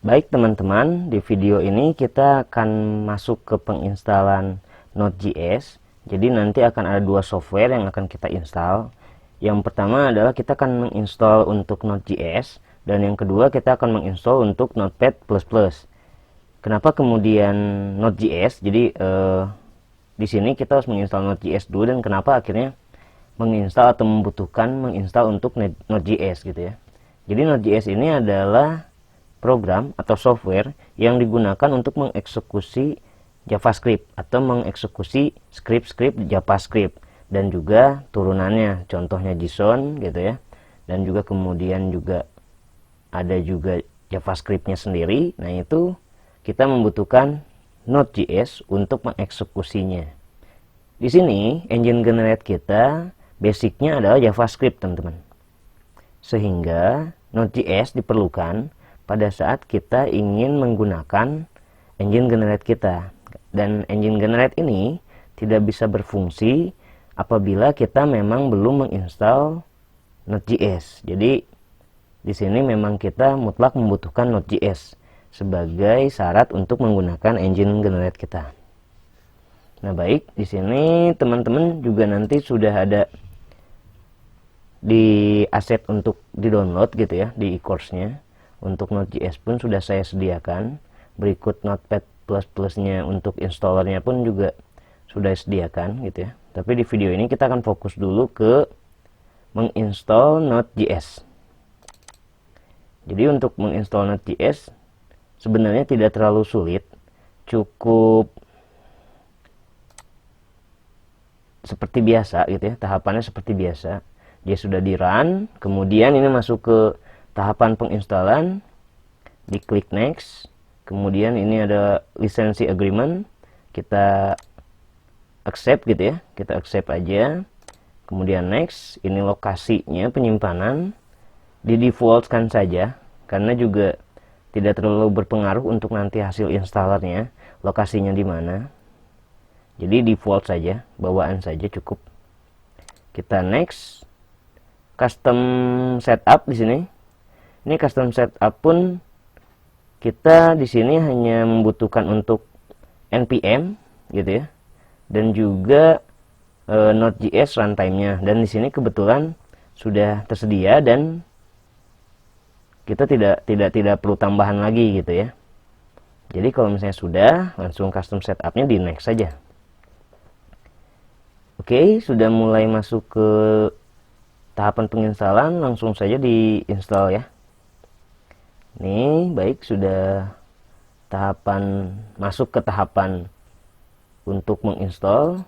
Baik teman-teman, di video ini kita akan masuk ke penginstalan Node.js. Jadi nanti akan ada dua software yang akan kita install. Yang pertama adalah kita akan menginstall untuk Node.js, dan yang kedua kita akan menginstall untuk Notepad++. Kenapa kemudian Node.js? Jadi di sini kita harus menginstal Node.js dulu, dan kenapa akhirnya menginstal atau membutuhkan menginstal untuk Node.js gitu ya. Jadi Node.js ini adalah program atau software yang digunakan untuk mengeksekusi JavaScript atau mengeksekusi script-script JavaScript dan juga turunannya, contohnya JSON gitu ya. Dan juga kemudian juga ada juga JavaScript-nya sendiri. Nah, itu kita membutuhkan Node.js untuk mengeksekusinya. Di sini engine generate kita basicnya adalah JavaScript, teman-teman. Sehingga Node.js diperlukan pada saat kita ingin menggunakan engine generate kita. Dan engine generate ini tidak bisa berfungsi apabila kita memang belum menginstal Node.js. Jadi di sini memang kita mutlak membutuhkan Node.js sebagai syarat untuk menggunakan engine generate kita. Nah, baik, di sini teman-teman juga nanti sudah ada di aset untuk di-download gitu ya, di e-course-nya. Untuk Node.js pun sudah saya sediakan. Berikut Notepad++ nya untuk installernya pun juga sudah disediakan gitu ya. Tapi di video ini kita akan fokus dulu ke menginstall Node.js. Jadi untuk menginstall Node.js sebenarnya tidak terlalu sulit. Cukup seperti biasa gitu ya, tahapannya seperti biasa. Dia sudah di run, kemudian ini masuk ke tahapan penginstalan, diklik next, kemudian ini ada lisensi agreement, kita accept gitu ya, kita accept aja, kemudian next. Ini lokasinya penyimpanan di defaultkan saja karena juga tidak terlalu berpengaruh untuk nanti hasil installernya lokasinya di mana. Jadi default saja, bawaan saja cukup. Kita next, custom setup di sini. Ini custom setup pun kita di sini hanya membutuhkan untuk npm gitu ya, dan juga Node.js runtime-nya. Dan di sini kebetulan sudah tersedia dan kita tidak perlu tambahan lagi gitu ya. Jadi kalau misalnya sudah, langsung custom setup-nya di next saja. Oke, sudah mulai masuk ke tahapan penginstalan, langsung saja diinstal ya. Nih, baik, sudah masuk ke tahapan untuk menginstal.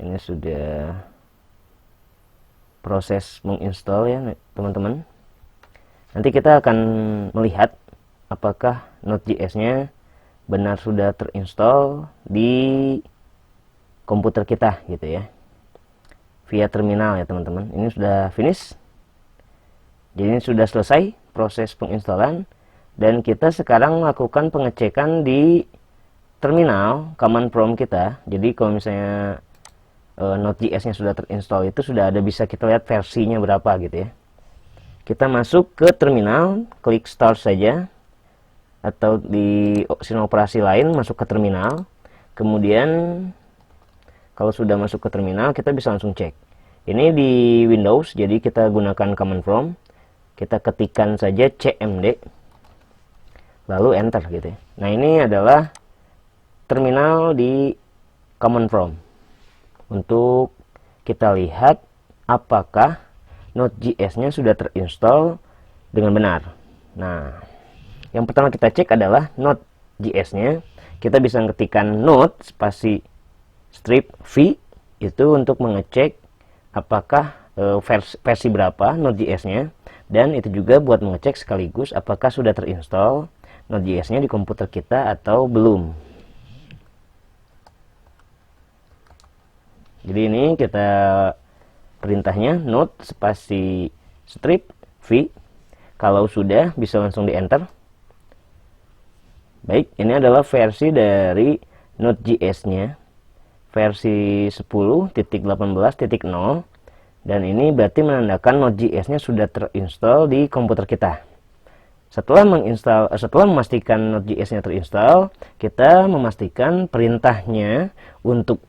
Ini sudah proses menginstal ya, teman-teman. Nanti kita akan melihat apakah Node.js-nya benar sudah terinstall di komputer kita gitu ya, via terminal ya teman-teman. Ini sudah finish. Jadi ini sudah selesai proses penginstalan, dan kita sekarang melakukan pengecekan di terminal command prompt kita. Jadi kalau misalnya Node.js-nya sudah terinstall, itu sudah ada, bisa kita lihat versinya berapa gitu ya. Kita masuk ke terminal, klik start saja, atau di opsi operasi lain masuk ke terminal. Kemudian kalau sudah masuk ke terminal, kita bisa langsung cek. Ini di Windows, jadi kita gunakan command prompt. Kita ketikkan saja cmd, lalu enter gitu ya. Nah, ini adalah terminal di command prompt untuk kita lihat apakah Node.js-nya sudah terinstall dengan benar. Nah, yang pertama kita cek adalah Node.js-nya. Kita bisa ketikkan node spasi strip v itu untuk mengecek apakah versi berapa Node.js-nya, dan itu juga buat mengecek sekaligus apakah sudah terinstall Node.js-nya di komputer kita atau belum. Jadi ini kita perintahnya node spasi strip v. Kalau sudah, bisa langsung di enter. Baik, ini adalah versi dari Node.js-nya, versi 10.18.0, Dan ini berarti menandakan Node.js-nya sudah terinstall di komputer kita. Setelah memastikan Node.js-nya terinstall, kita memastikan perintahnya untuk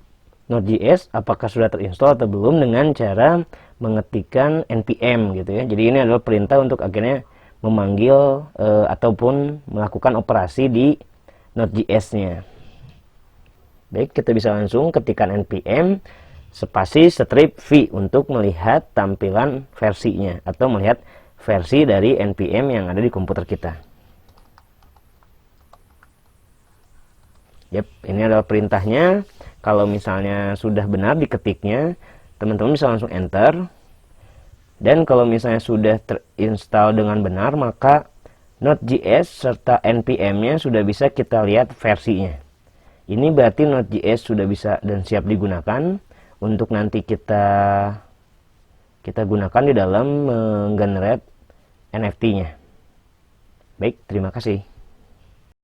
Node.js apakah sudah terinstall atau belum dengan cara mengetikkan npm gitu ya. Jadi ini adalah perintah untuk akhirnya memanggil ataupun melakukan operasi di Node.js-nya. Baik, kita bisa langsung ketikkan npm spasi strip v untuk melihat tampilan versinya atau melihat versi dari npm yang ada di komputer kita. Yap, ini adalah perintahnya. Kalau misalnya sudah benar diketiknya, teman-teman bisa langsung enter. Dan kalau misalnya sudah terinstall dengan benar, maka Node.js serta npm-nya sudah bisa kita lihat versinya. Ini berarti Node.js sudah bisa dan siap digunakan untuk nanti kita gunakan di dalam menggenerate NFT-nya. Baik, terima kasih.